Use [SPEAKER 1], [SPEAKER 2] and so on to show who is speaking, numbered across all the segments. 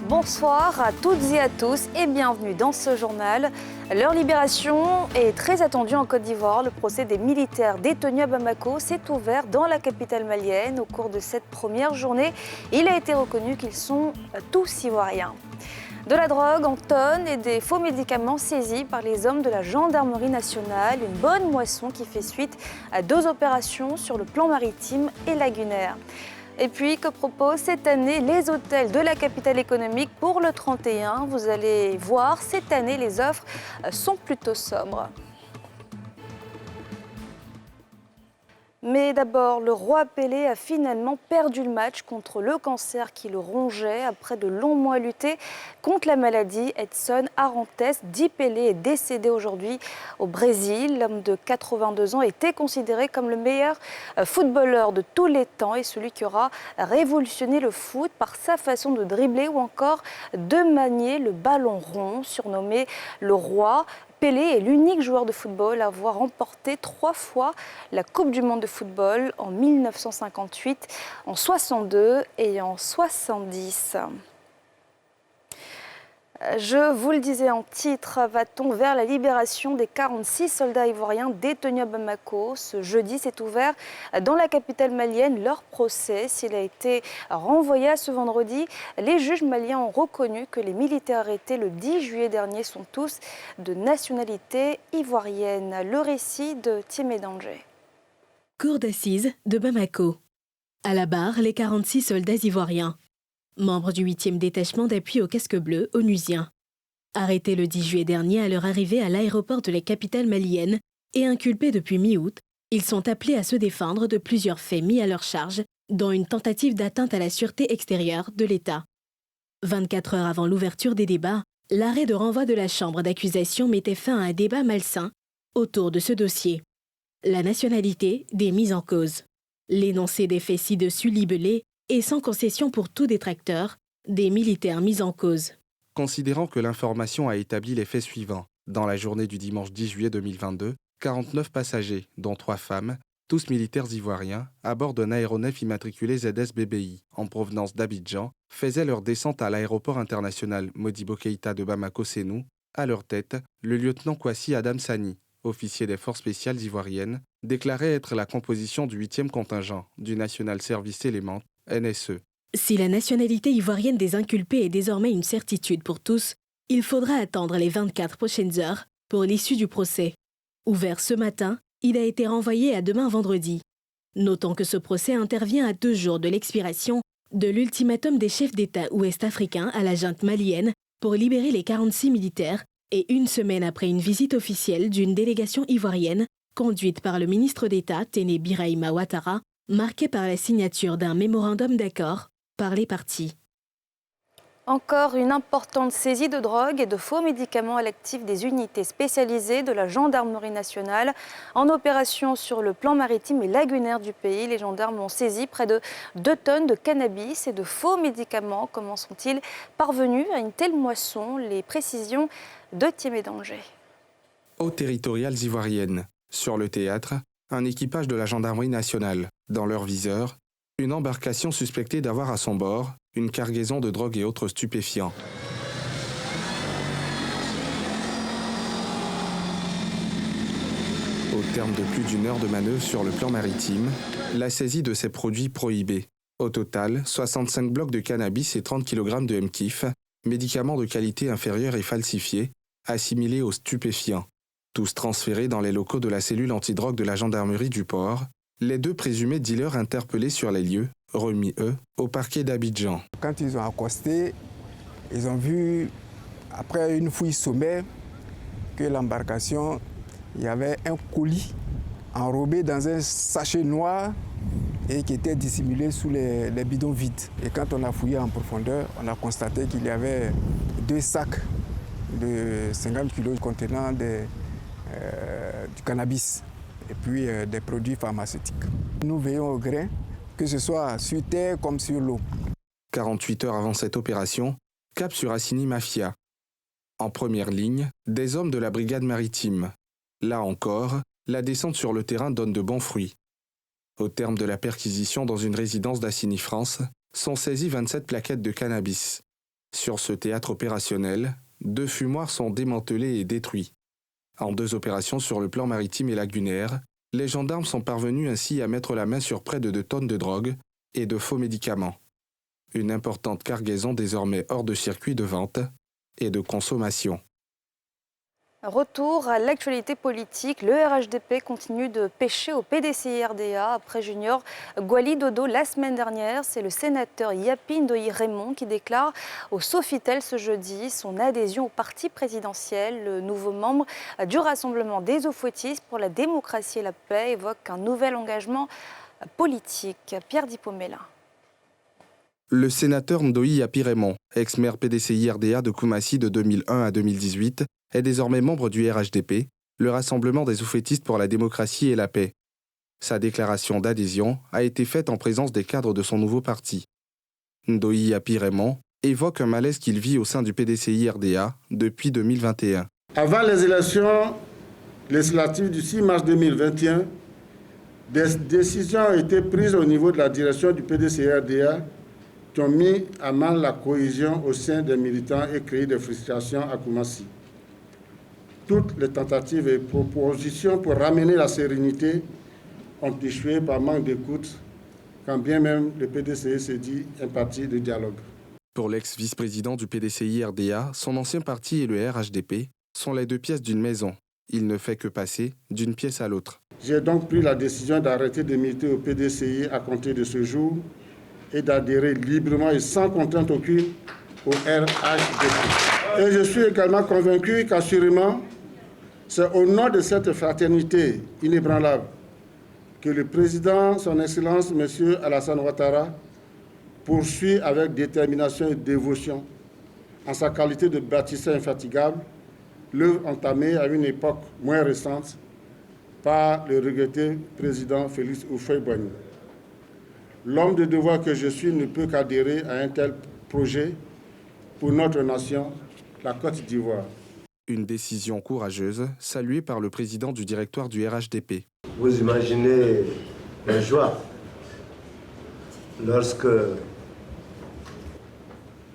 [SPEAKER 1] Bonsoir à toutes et à tous et bienvenue dans ce journal. Leur libération est très attendue en Côte d'Ivoire. Le procès des militaires détenus à Bamako s'est ouvert dans la capitale malienne. Au cours de cette première journée, il a été reconnu qu'ils sont tous ivoiriens. De la drogue en tonnes et des faux médicaments saisis par les hommes de la gendarmerie nationale. Une bonne moisson qui fait suite à 2 opérations sur le plan maritime et lagunaire. Et puis, que proposent cette année les hôtels de la capitale économique pour le 31 ? Vous allez voir, cette année, les offres sont plutôt sobres. Mais d'abord, le roi Pelé a finalement perdu le match contre le cancer qui le rongeait. Après de longs mois luttés contre la maladie, Edson Arantes, dit Pelé, est décédé aujourd'hui au Brésil. L'homme de 82 ans était considéré comme le meilleur footballeur de tous les temps et celui qui aura révolutionné le foot par sa façon de dribbler ou encore de manier le ballon rond, surnommé le roi. Pelé est l'unique joueur de football à avoir remporté 3 fois la Coupe du monde de football en 1958, en 62 et en 70. Je vous le disais en titre, va-t-on vers la libération des 46 soldats ivoiriens détenus à Bamako ? Ce jeudi s'est ouvert dans la capitale malienne leur procès. S'il a été renvoyé à ce vendredi, les juges maliens ont reconnu que les militaires arrêtés le 10 juillet dernier sont tous de nationalité ivoirienne. Le récit de Tiemé Danger.
[SPEAKER 2] Cour d'assises de Bamako. À la barre, les 46 soldats ivoiriens. Membres du 8e détachement d'appui au casque bleu onusien. Arrêtés le 10 juillet dernier à leur arrivée à l'aéroport de la capitale malienne et inculpés depuis mi-août, ils sont appelés à se défendre de plusieurs faits mis à leur charge, dont une tentative d'atteinte à la sûreté extérieure de l'État. 24 heures avant l'ouverture des débats, l'arrêt de renvoi de la chambre d'accusation mettait fin à un débat malsain autour de ce dossier. La nationalité des mises en cause. L'énoncé des faits ci-dessus libellés et sans concession pour tout détracteur, des militaires mis en cause.
[SPEAKER 3] Considérant que l'information a établi les faits suivants. Dans la journée du dimanche 10 juillet 2022, 49 passagers, dont 3 femmes, tous militaires ivoiriens, à bord d'un aéronef immatriculé ZS-BBI, en provenance d'Abidjan, faisaient leur descente à l'aéroport international Modibo Keïta de Bamako-Sénou. À leur tête, le lieutenant Kwasi Adam Sani, officier des forces spéciales ivoiriennes, déclarait être la composition du 8e contingent du National Service Element, NSE.
[SPEAKER 2] Si la nationalité ivoirienne des inculpés est désormais une certitude pour tous, il faudra attendre les 24 prochaines heures pour l'issue du procès. Ouvert ce matin, il a été renvoyé à demain vendredi. Notons que ce procès intervient à 2 jours de l'expiration de l'ultimatum des chefs d'État ouest-africains à la junte malienne pour libérer les 46 militaires et 1 semaine après une visite officielle d'une délégation ivoirienne conduite par le ministre d'État Téné Birahima Ouattara, marquée par la signature d'un mémorandum d'accord par les parties.
[SPEAKER 1] Encore une importante saisie de drogue et de faux médicaments à l'actif des unités spécialisées de la gendarmerie nationale. En opération sur le plan maritime et lagunaire du pays, les gendarmes ont saisi près de 2 tonnes de cannabis et de faux médicaments. Comment sont-ils parvenus à une telle moisson ? Les précisions de Tiemé Danger.
[SPEAKER 3] Eaux territoriales ivoiriennes. Sur le théâtre, un équipage de la gendarmerie nationale. Dans leur viseur, une embarcation suspectée d'avoir à son bord une cargaison de drogue et autres stupéfiants. Au terme de plus d'1 heure de manœuvre sur le plan maritime, la saisie de ces produits prohibés. Au total, 65 blocs de cannabis et 30 kg de MKIF, médicaments de qualité inférieure et falsifiés, assimilés aux stupéfiants. Tous transférés dans les locaux de la cellule antidrogue de la gendarmerie du port, les 2 présumés dealers interpellés sur les lieux, remis eux, au parquet d'Abidjan.
[SPEAKER 4] Quand ils ont accosté, ils ont vu, après une fouille sommaire, que l'embarcation, il y avait un colis enrobé dans un sachet noir et qui était dissimulé sous les bidons vides. Et quand on a fouillé en profondeur, on a constaté qu'il y avait 2 sacs de 50 kg contenant du cannabis et puis des produits pharmaceutiques. Nous veillons au grain, que ce soit sur terre comme sur l'eau.
[SPEAKER 3] 48 heures avant cette opération, cap sur Assini Mafia. En première ligne, des hommes de la brigade maritime. Là encore, la descente sur le terrain donne de bons fruits. Au terme de la perquisition dans une résidence d'Assini France, sont saisies 27 plaquettes de cannabis. Sur ce théâtre opérationnel, 2 fumoirs sont démantelés et détruits. En 2 opérations sur le plan maritime et lagunaire, les gendarmes sont parvenus ainsi à mettre la main sur près de 2 tonnes de drogue et de faux médicaments. Une importante cargaison désormais hors de circuit de vente et de consommation.
[SPEAKER 1] Retour à l'actualité politique, le RHDP continue de pêcher au PDCI-RDA après Junior Gwali Dodo la semaine dernière. C'est le sénateur Yapi Ndoye Raymond qui déclare au Sofitel ce jeudi son adhésion au parti présidentiel. Le nouveau membre du Rassemblement des eaux-fouettistes pour la démocratie et la paix évoque un nouvel engagement politique. Pierre Dipomela.
[SPEAKER 3] Le sénateur Ndoye Yapi Raymond, ex-maire PDCI-RDA de Koumassi de 2001 à 2018, est désormais membre du RHDP, le Rassemblement des eaux-fouettistes pour la démocratie et la paix. Sa déclaration d'adhésion a été faite en présence des cadres de son nouveau parti. Ndoye Yapi Raymond évoque un malaise qu'il vit au sein du PDCI-RDA depuis 2021.
[SPEAKER 5] Avant les élections législatives du 6 mars 2021, des décisions ont été prises au niveau de la direction du PDCI-RDA qui ont mis à mal la cohésion au sein des militants et créé des frustrations à Koumassi. Toutes les tentatives et propositions pour ramener la sérénité ont échoué par manque d'écoute, quand bien même le PDCI se dit un parti de dialogue.
[SPEAKER 3] Pour l'ex-vice-président du PDCI-RDA, son ancien parti et le RHDP sont les 2 pièces d'une maison. Il ne fait que passer d'une pièce à l'autre.
[SPEAKER 5] J'ai donc pris la décision d'arrêter de militer au PDCI à compter de ce jour et d'adhérer librement et sans contrainte aucune au RHDP. Et je suis également convaincu qu'assurément, c'est au nom de cette fraternité inébranlable que le président, son Excellence, M. Alassane Ouattara, poursuit avec détermination et dévotion, en sa qualité de bâtisseur infatigable, l'œuvre entamée à une époque moins récente par le regretté président Félix Houphouët-Boigny. L'homme de devoir que je suis ne peut qu'adhérer à un tel projet pour notre nation, la Côte d'Ivoire.
[SPEAKER 3] Une décision courageuse, saluée par le président du directoire du RHDP.
[SPEAKER 6] Vous imaginez la joie lorsque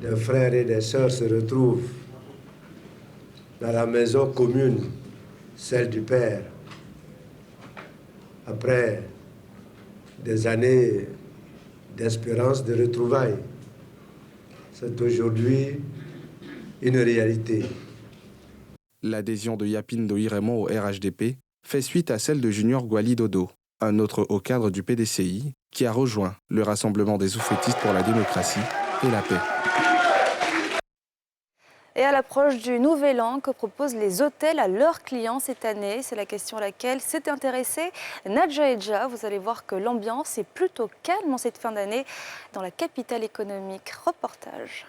[SPEAKER 6] des frères et des sœurs se retrouvent dans la maison commune, celle du Père, après des années d'espérance, de retrouvailles. C'est aujourd'hui une réalité.
[SPEAKER 3] L'adhésion de Yapi Ndoye Raymond au RHDP fait suite à celle de Junior Gwali Dodo, un autre haut cadre du PDCI, qui a rejoint le Rassemblement des eaux-fouettistes pour la démocratie et la paix.
[SPEAKER 1] Et à l'approche du Nouvel An, que proposent les hôtels à leurs clients cette année? C'est la question à laquelle s'est intéressée Nadja Edja. Vous allez voir que l'ambiance est plutôt calme en cette fin d'année dans la capitale économique. Reportage.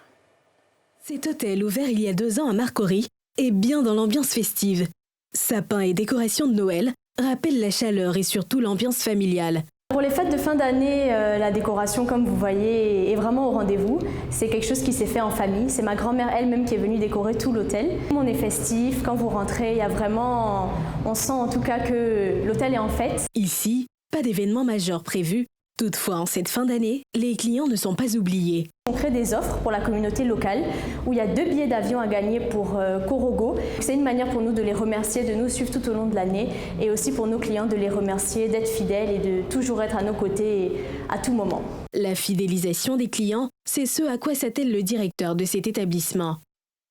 [SPEAKER 2] Cet hôtel, ouvert il y a 2 ans à Marcory, est bien dans l'ambiance festive. Sapins et décorations de Noël rappellent la chaleur et surtout l'ambiance familiale.
[SPEAKER 7] Pour les fêtes de fin d'année, la décoration, comme vous voyez, est vraiment au rendez-vous. C'est quelque chose qui s'est fait en famille. C'est ma grand-mère elle-même qui est venue décorer tout l'hôtel. On est festif, quand vous rentrez, il y a vraiment... On sent en tout cas que l'hôtel est en fête.
[SPEAKER 2] Ici, pas d'événement majeur prévu. Toutefois, en cette fin d'année, les clients ne sont pas oubliés.
[SPEAKER 7] On crée des offres pour la communauté locale où il y a 2 billets d'avion à gagner pour Korogo. C'est une manière pour nous de les remercier, de nous suivre tout au long de l'année et aussi pour nos clients de les remercier, d'être fidèles et de toujours être à nos côtés à tout moment.
[SPEAKER 2] La fidélisation des clients, c'est ce à quoi s'attelle le directeur de cet établissement.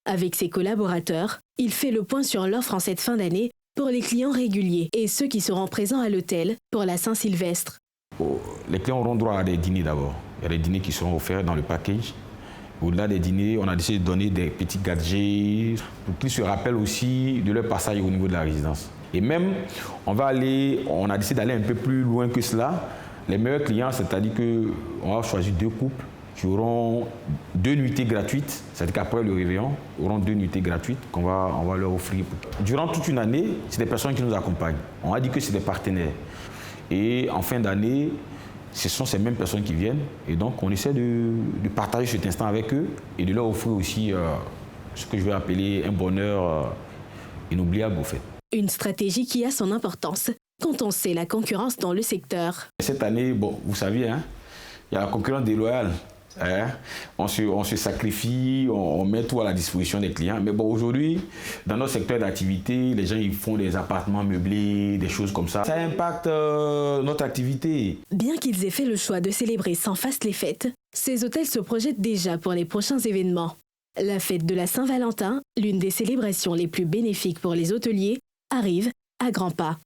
[SPEAKER 2] Avec ses collaborateurs, il fait le point sur l'offre en cette fin d'année pour les clients réguliers et ceux qui seront présents à l'hôtel pour la Saint-Sylvestre.
[SPEAKER 8] Les clients auront droit à des dîners d'abord. Il y a des dîners qui seront offerts dans le package. Au-delà des dîners, on a décidé de donner des petits gadgets pour qu'ils se rappellent aussi de leur passage au niveau de la résidence. Et même, on a décidé d'aller un peu plus loin que cela. Les meilleurs clients, c'est-à-dire qu'on va choisir 2 couples qui auront 2 nuitées gratuites, c'est-à-dire qu'après le réveillon, auront 2 nuitées gratuites qu'on va leur offrir. Durant toute une année, c'est des personnes qui nous accompagnent. On a dit que c'est des partenaires. Et en fin d'année, ce sont ces mêmes personnes qui viennent. Et donc, on essaie de partager cet instant avec eux et de leur offrir aussi ce que je vais appeler un bonheur inoubliable, au fait.
[SPEAKER 2] Une stratégie qui a son importance quand on sait la concurrence dans le secteur.
[SPEAKER 8] Cette année, bon, vous savez, hein, il y a la concurrence déloyale. Hein? On se sacrifie, on met tout à la disposition des clients. Mais bon, aujourd'hui, dans notre secteur d'activité, les gens ils font des appartements meublés, des choses comme ça. Ça impacte notre activité.
[SPEAKER 2] Bien qu'ils aient fait le choix de célébrer sans faste les fêtes, ces hôtels se projettent déjà pour les prochains événements. La fête de la Saint-Valentin, l'une des célébrations les plus bénéfiques pour les hôteliers, arrive à grands pas.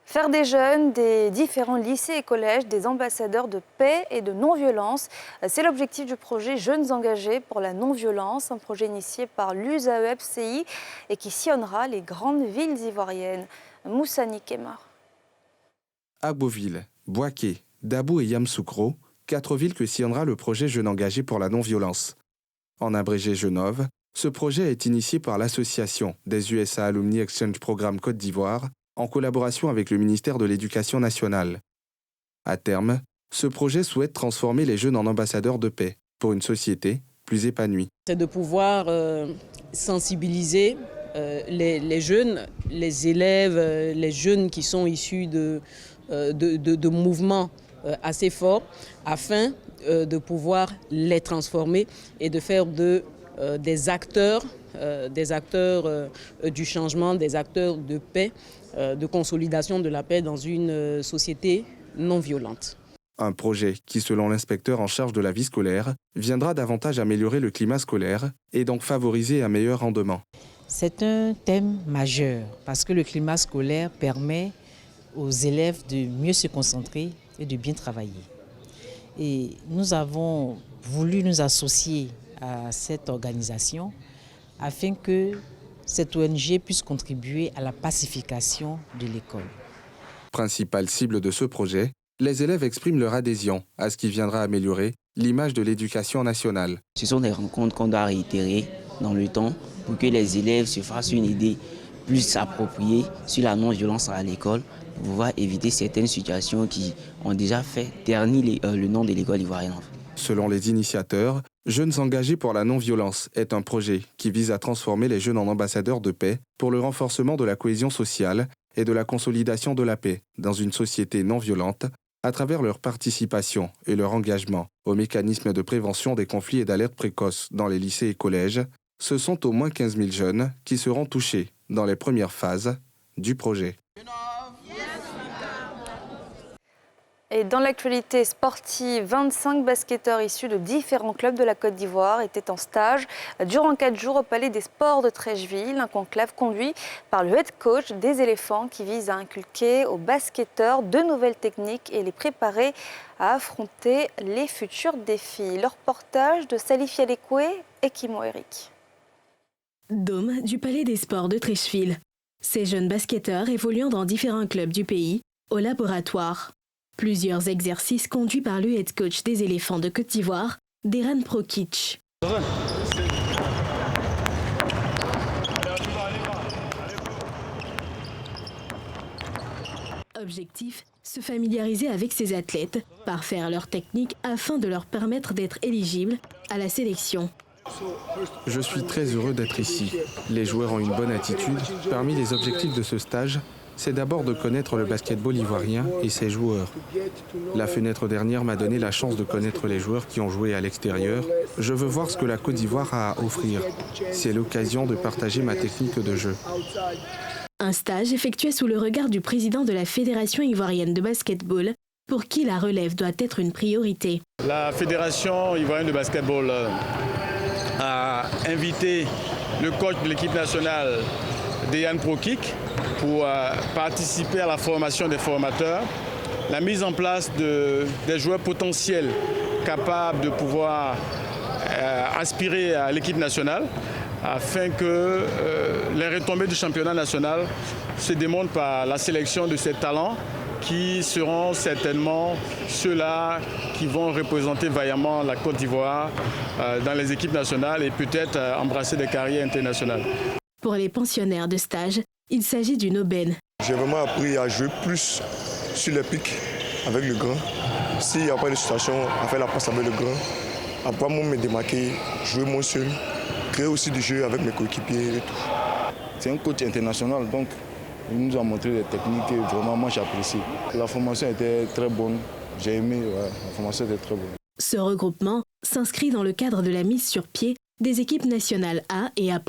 [SPEAKER 1] Faire des jeunes des différents lycées et collèges des ambassadeurs de paix et de non-violence, c'est l'objectif du projet Jeunes engagés pour la non-violence, un projet initié par l'USAE-FCI et qui sillonnera les grandes villes ivoiriennes. Moussani Kemar.
[SPEAKER 3] À Beauville, Bouaké, Dabou et Yamoussoukro, 4 villes que sillonnera le projet Jeunes engagés pour la non-violence. En abrégé Genove, ce projet est initié par l'association des USA Alumni Exchange Programme Côte d'Ivoire en collaboration avec le ministère de l'Éducation nationale. À terme, ce projet souhaite transformer les jeunes en ambassadeurs de paix pour une société plus épanouie.
[SPEAKER 9] C'est de pouvoir sensibiliser les jeunes, les élèves, les jeunes qui sont issus de mouvements assez forts afin de pouvoir les transformer et de faire des acteurs du changement, des acteurs de paix, de consolidation de la paix dans une société non violente.
[SPEAKER 3] Un projet qui, selon l'inspecteur en charge de la vie scolaire, viendra davantage améliorer le climat scolaire et donc favoriser un meilleur rendement.
[SPEAKER 10] C'est un thème majeur parce que le climat scolaire permet aux élèves de mieux se concentrer et de bien travailler. Et nous avons voulu nous associer à cette organisation afin que cette ONG puisse contribuer à la pacification de l'école.
[SPEAKER 3] Principale cible de ce projet, les élèves expriment leur adhésion à ce qui viendra améliorer l'image de l'éducation nationale.
[SPEAKER 11] Ce sont des rencontres qu'on doit réitérer dans le temps pour que les élèves se fassent une idée plus appropriée sur la non-violence à l'école, pour pouvoir éviter certaines situations qui ont déjà fait ternir le nom de l'école ivoirienne.
[SPEAKER 3] Selon les initiateurs, Jeunes engagés pour la non-violence est un projet qui vise à transformer les jeunes en ambassadeurs de paix pour le renforcement de la cohésion sociale et de la consolidation de la paix dans une société non violente à travers leur participation et leur engagement aux mécanismes de prévention des conflits et d'alerte précoce dans les lycées et collèges. Ce sont au moins 15 000 jeunes qui seront touchés dans les premières phases du projet.
[SPEAKER 1] Et dans l'actualité sportive, 25 basketteurs issus de différents clubs de la Côte d'Ivoire étaient en stage durant 4 jours au Palais des Sports de Treichville, un conclave conduit par le head coach des éléphants qui vise à inculquer aux basketteurs de nouvelles techniques et les préparer à affronter les futurs défis. Le reportage de Salif Yalekoué et Kimo Eric.
[SPEAKER 2] Dôme du Palais des Sports de Treichville. Ces jeunes basketteurs évoluant dans différents clubs du pays au laboratoire. Plusieurs exercices conduits par le head coach des éléphants de Côte d'Ivoire, Deran Prokic. Objectif, se familiariser avec ces athlètes, parfaire leur technique afin de leur permettre d'être éligibles à la sélection.
[SPEAKER 3] Je suis très heureux d'être ici. Les joueurs ont une bonne attitude. Parmi les objectifs de ce stage, c'est d'abord de connaître le basketball ivoirien et ses joueurs. La fenêtre dernière m'a donné la chance de connaître les joueurs qui ont joué à l'extérieur. Je veux voir ce que la Côte d'Ivoire a à offrir. C'est l'occasion de partager ma technique de jeu.
[SPEAKER 2] Un stage effectué sous le regard du président de la Fédération ivoirienne de basketball, pour qui la relève doit être une priorité.
[SPEAKER 12] La Fédération ivoirienne de basketball a invité le coach de l'équipe nationale, Deran Prokic, pour participer à la formation des formateurs, la mise en place des joueurs potentiels capables de pouvoir aspirer à l'équipe nationale afin que les retombées du championnat national se démontrent par la sélection de ces talents qui seront certainement ceux-là qui vont représenter vaillamment la Côte d'Ivoire dans les équipes nationales et peut-être embrasser des carrières internationales.
[SPEAKER 2] Pour les pensionnaires de stage, il s'agit d'une aubaine.
[SPEAKER 13] J'ai vraiment appris à jouer plus sur les pics avec le grand. S'il n'y a pas de situation, à faire la passe avec le grand. Après, moi, me démarquer, jouer moi seul, créer aussi du jeu avec mes coéquipiers et tout.
[SPEAKER 14] C'est un coach international, donc il nous a montré des techniques que vraiment moi j'apprécie. La formation était très bonne, j'ai aimé, la formation était très bonne.
[SPEAKER 2] Ce regroupement s'inscrit dans le cadre de la mise sur pied des équipes nationales A et A',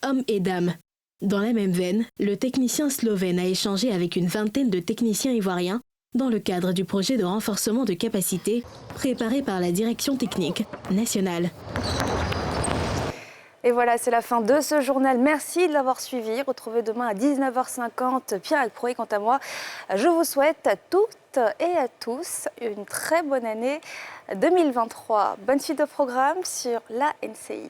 [SPEAKER 2] hommes et dames. Dans la même veine, le technicien slovène a échangé avec une vingtaine de techniciens ivoiriens dans le cadre du projet de renforcement de capacité préparé par la direction technique nationale.
[SPEAKER 1] Et voilà, c'est la fin de ce journal. Merci de l'avoir suivi. Retrouvez demain à 19h50 Pierre Proé. Quant à moi, je vous souhaite à toutes et à tous une très bonne année 2023. Bonne suite de programme sur la NCI.